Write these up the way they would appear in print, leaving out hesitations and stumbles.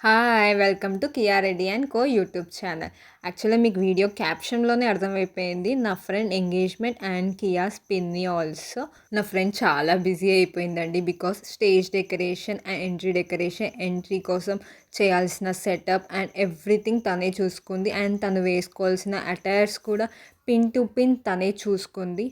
Hi! Welcome to Kia Reddy and co YouTube channel. యాక్చువల్‌గా మీకు video క్యాప్షన్‌లోనే అర్థమైపోయింది. నా ఫ్రెండ్ ఎంగేజ్‌మెంట్ అండ్ కియాస్ పిన్ని ఆల్సో. నా ఫ్రెండ్ చాలా బిజీ అయిపోయిందండి. Because stage decoration and entry decoration, entry కోసం చేయాల్సిన సెటప్ అండ్ ఎవ్రీథింగ్ తనే చూసుకుంది. అండ్ తను వేసుకోవాల్సిన అటైర్స్ కూడా పిన్ టు పిన్ తనే చూసుకుంది.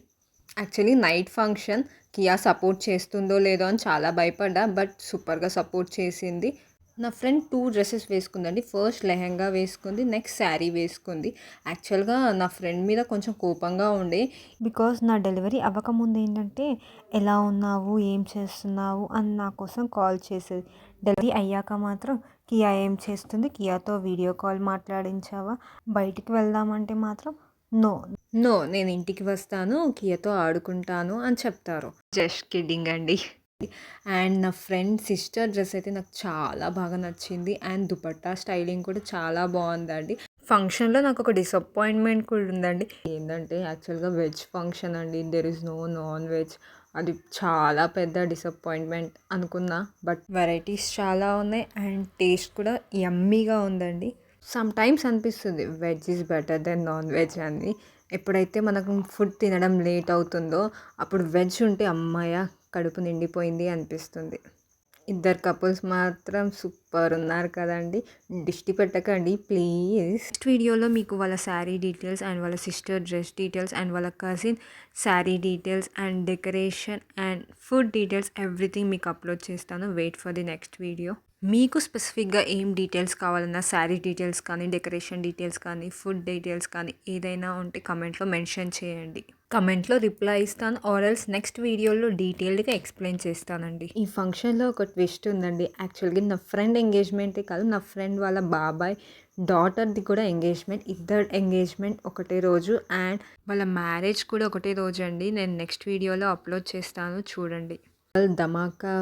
Actually night function Kia support చేస్తుందో లేదో అని చాలా భయపడ్డా. బట్ సూపర్‌గా సపోర్ట్ చేసింది. నా ఫ్రెండ్ 2 డ్రెసెస్ వేసుకుందండి. ఫస్ట్ లెహెంగా వేసుకుంది. నెక్స్ట్ శారీ వేసుకుంది. యాక్చువల్‌గా నా ఫ్రెండ్ మీద కొంచెం కోపంగా ఉండే. బికాజ్ నా డెలివరీ అవ్వకముందు ఏంటంటే ఎలా ఉన్నావు ఏం చేస్తున్నావు అని నా కోసం కాల్ చేసేది. డెలివరీ అయ్యాక మాత్రం కియా ఏం చేస్తుంది, కియాతో వీడియో కాల్ మాట్లాడించావా, బయటికి వెళ్దామంటే మాత్రం నో. నో, నేను ఇంటికి వస్తాను, కియాతో ఆడుకుంటాను అని చెప్తారు. జస్ట్ కిడ్డింగ్ అండి. అండ్ నా ఫ్రెండ్ సిస్టర్ డ్రెస్ అయితే నాకు చాలా బాగా నచ్చింది. అండ్ దుపట్టా స్టైలింగ్ కూడా చాలా బాగుందండి. ఫంక్షన్‌లో నాకు ఒక డిసప్పాయింట్మెంట్ కూడా ఉందండి. ఏంటంటే యాక్చువల్‌గా వెజ్ ఫంక్షన్ అండి. There is no non veg. అది చాలా పెద్ద డిసప్పాయింట్మెంట్ అనుకున్నా. బట్ వెరైటీస్ చాలా ఉన్నాయి అండ్ టేస్ట్ కూడా యమ్మీగా ఉందండి. సమ్ టైమ్స్ అనిపిస్తుంది veg is better than non veg అని. ఎప్పుడైతే మనకు ఫుడ్ తినడం లేట్ అవుతుందో అప్పుడు వెజ్ ఉంటే అమ్మయ్య కడుపు నిండిపోయింది అనిపిస్తుంది. ఇద్దరు కపుల్స్ మాత్రం సూపర్ ఉన్నారు కదండీ! దిష్టి పెట్టకండి ప్లీజ్. నెక్స్ట్ వీడియోలో మీకు వాళ్ళ శారీ డీటెయిల్స్ అండ్ వాళ్ళ సిస్టర్ డ్రెస్ డీటెయిల్స్ అండ్ వాళ్ళ cousin sari details and decoration and food details everything మీకు అప్లోడ్ చేస్తాను. Wait for the next video. మీకు స్పెసిఫిక్గా ఏం డీటెయిల్స్ కావాలన్నా శారీ డీటెయిల్స్ కానీ, డెకరేషన్ డీటెయిల్స్ కానీ, ఫుడ్ డీటెయిల్స్ కానీ ఏదైనా ఉంటే కమెంట్లో మెన్షన్ చేయండి. కమెంట్లో రిప్లై ఇస్తాను ఆర్ ఎల్స్ నెక్స్ట్ వీడియోలో డీటెయిల్డ్గా ఎక్స్ప్లెయిన్ చేస్తానండి. ఈ ఫంక్షన్‌లో ఒక ట్విస్ట్ ఉందండి. యాక్చువల్‌గా నా ఫ్రెండ్ ఎంగేజ్‌మెంటే కాదు, నా ఫ్రెండ్ వాళ్ళ బాబాయ్ డాటర్‌ది కూడా ఎంగేజ్‌మెంట్. ఇద్దరి ఎంగేజ్‌మెంట్ ఒకటే రోజు అండ్ వాళ్ళ మ్యారేజ్ కూడా ఒకటే రోజు అండి. నేను నెక్స్ట్ వీడియోలో అప్లోడ్ చేస్తాను చూడండి. ధమాకా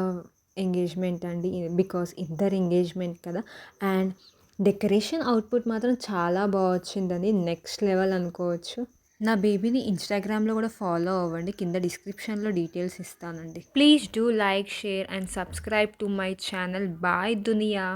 ఎంగేజ్‌మెంట్ అండి. బికాస్ ఇద్దరు ఎంగేజ్‌మెంట్ కదా! అండ్ డెకరేషన్ అవుట్‌పుట్ మాత్రం చాలా వచ్చిందండి. నెక్స్ట్ లెవెల్ అనుకోవచ్చు. నా బేబీని ఇన్‌స్టాగ్రామ్‌లో కూడా ఫాలో అవ్వండి. కింద డిస్క్రిప్షన్‌లో డీటెయిల్స్ ఇస్తానండి. Please do like, share and subscribe to my channel. Bye Duniya.